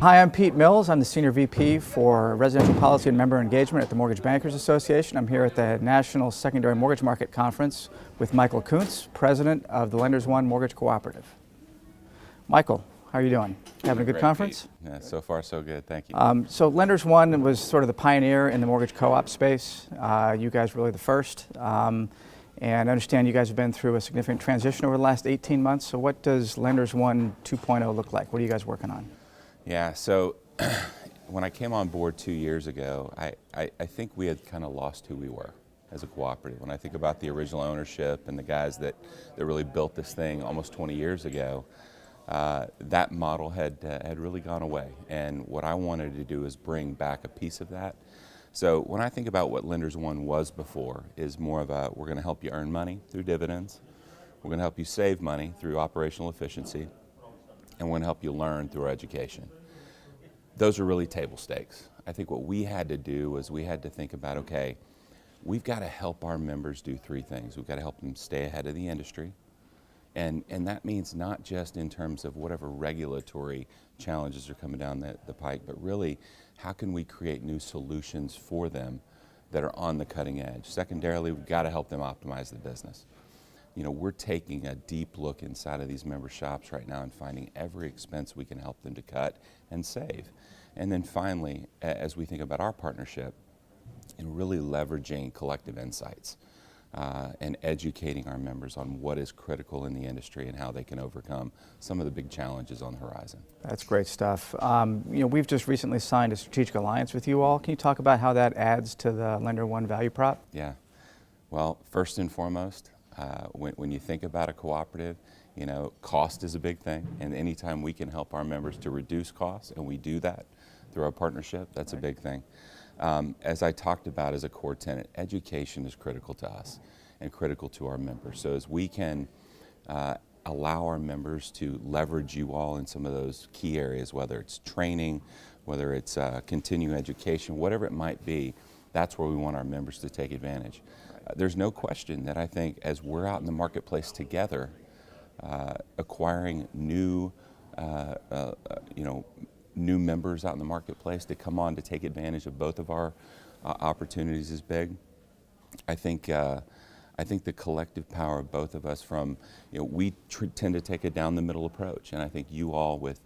Hi, I'm Pete Mills. I'm the Senior VP for Residential Policy and Member Engagement at the Mortgage Bankers Association. I'm here at the National Secondary Mortgage Market Conference with Michael Kuentz, President of the Lenders One Mortgage Cooperative. Michael, how are you doing? Having a good Great, conference? Pete. Yeah, so far so good, thank you. So Lenders One was sort of the pioneer in the mortgage co-op space. You guys were really the first. And I understand you guys have been through a significant transition over the last 18 months. So what does Lenders One 2.0 look like? What are you guys working on? Yeah, so when I came on board 2 years ago, I think we had kind of lost who we were as a cooperative. When I think about the original ownership and the guys that really built this thing almost 20 years ago, that model had really gone away. And what I wanted to do is bring back a piece of that. So when I think about what Lenders One was before, is more of a, we're going to help you earn money through dividends, we're going to help you save money through operational efficiency, and we're going to help you learn through our education. Those are really table stakes. I think what we had to do was we had to think about, okay, we've got to help our members do three things. We've got to help them stay ahead of the industry. And that means not just in terms of whatever regulatory challenges are coming down the pike, but really how can we create new solutions for them that are on the cutting edge. Secondarily, we've got to help them optimize the business. You know, we're taking a deep look inside of these member shops right now and finding every expense we can help them to cut and save. And then finally, as we think about our partnership, and really leveraging collective insights and educating our members on what is critical in the industry and how they can overcome some of the big challenges on the horizon. That's great stuff. We've just recently signed a strategic alliance with you all. Can you talk about how that adds to the Lender One value prop? Yeah. Well, first and foremost, when you think about a cooperative, you know, cost is a big thing, and anytime we can help our members to reduce costs, and we do that through our partnership, that's a big thing. As I talked about as a core tenet, education is critical to us and critical to our members. So as we can allow our members to leverage you all in some of those key areas, whether it's training, whether it's continuing education, whatever it might be, that's where we want our members to take advantage. There's no question that I think as we're out in the marketplace together, acquiring new, new members out in the marketplace to come on to take advantage of both of our opportunities is big. I think the collective power of both of us we tend to take a down the middle approach, and I think you all with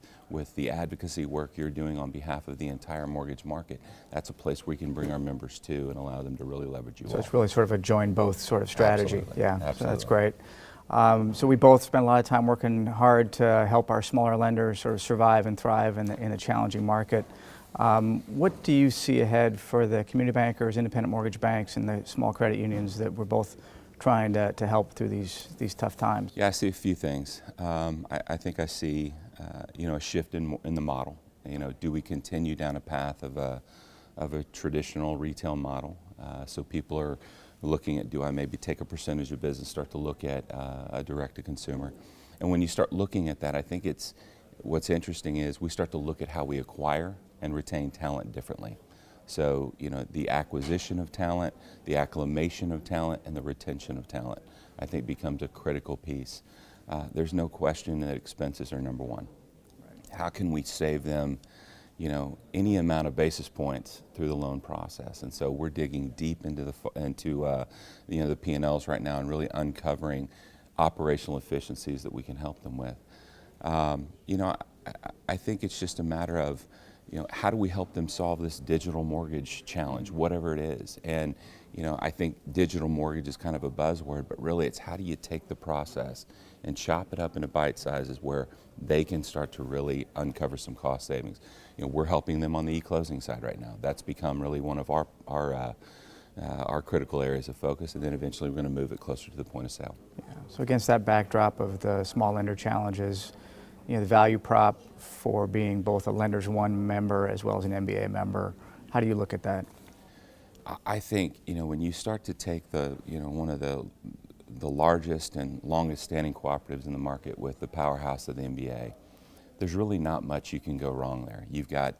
the advocacy work you're doing on behalf of the entire mortgage market, that's a place we can bring our members to and allow them to really leverage you all. So it's really sort of a join both sort of strategy. Absolutely. Yeah, Absolutely. So that's great. So we both spend a lot of time working hard to help our smaller lenders sort of survive and thrive in a challenging market. What do you see ahead for the community bankers, independent mortgage banks, and the small credit unions that we're both trying to help through these tough times? Yeah, I see a few things. I think I see a shift in the model. You know, do we continue down a path of a traditional retail model? So people are looking at, do I maybe take a percentage of business, start to look at a direct-to-consumer? And when you start looking at that, I think what's interesting is we start to look at how we acquire and retain talent differently. So, you know, the acquisition of talent, the acclimation of talent, and the retention of talent, I think becomes a critical piece. There's no question that expenses are number one. Right. How can we save them, you know, any amount of basis points through the loan process? And so we're digging deep into the P&Ls right now and really uncovering operational efficiencies that we can help them with. I think it's just a matter of, how do we help them solve this digital mortgage challenge, whatever it is? And, I think digital mortgage is kind of a buzzword, but really it's how do you take the process and chop it up into bite sizes where they can start to really uncover some cost savings. We're helping them on the e-closing side right now. That's become really one of our critical areas of focus, and then eventually we're going to move it closer to the point of sale. Yeah. So against that backdrop of the small lender challenges, the value prop for being both a Lenders One member as well as an MBA member, how do you look at that? I think, when you start to take one of the largest and longest standing cooperatives in the market with the powerhouse of the MBA, there's really not much you can go wrong there. You've got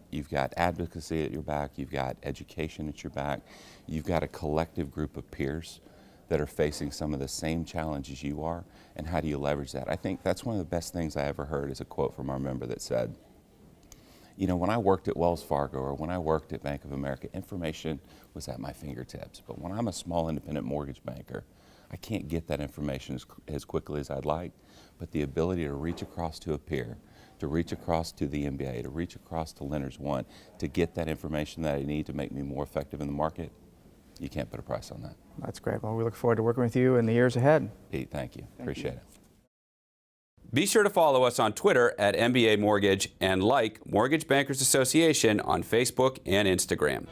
advocacy at your back, you've got education at your back, you've got a collective group of peers that are facing some of the same challenges you are, and how do you leverage that? I think that's one of the best things I ever heard is a quote from our member that said, You know, when I worked at Wells Fargo or when I worked at Bank of America, information was at my fingertips. But when I'm a small independent mortgage banker, I can't get that information as quickly as I'd like, but the ability to reach across to a peer, to reach across to the MBA, to reach across to Lenders One, to get that information that I need to make me more effective in the market, you can't put a price on that. That's great. Well, we look forward to working with you in the years ahead. Pete, thank you. Appreciate it. Be sure to follow us on Twitter at MBA Mortgage and like Mortgage Bankers Association on Facebook and Instagram.